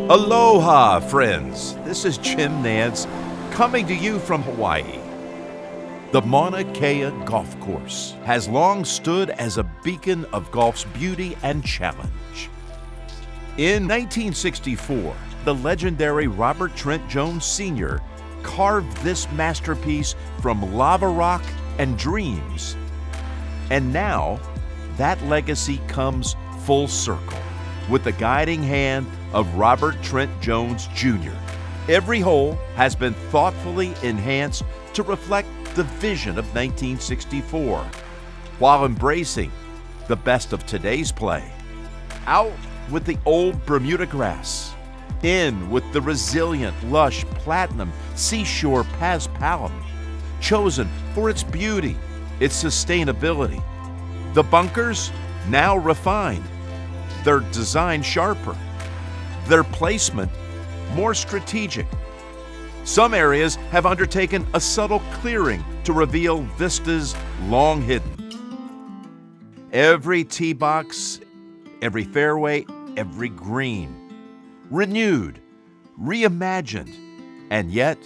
Aloha, friends. This is Jim Nance coming to you from Hawaii. The Mauna Kea Golf Course has long stood as a beacon of golf's beauty and challenge. In 1964, the legendary Robert Trent Jones Jr. carved this masterpiece from lava rock and dreams. And now, that legacy comes full circle with the guiding hand of Robert Trent Jones Jr. Every hole has been thoughtfully enhanced to reflect the vision of 1964, while embracing the best of today's play. Out with the old Bermuda grass, in with the resilient, lush, platinum seashore paspalum, chosen for its beauty, its sustainability. The bunkers, now refined, their design sharper, their placement more strategic. Some areas have undertaken a subtle clearing to reveal vistas long hidden. Every tee box, every fairway, every green, renewed, reimagined, and yet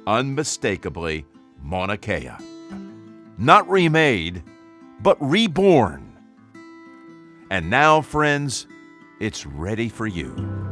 unmistakably Mauna Kea. Not remade, but reborn. And now, friends, it's ready for you.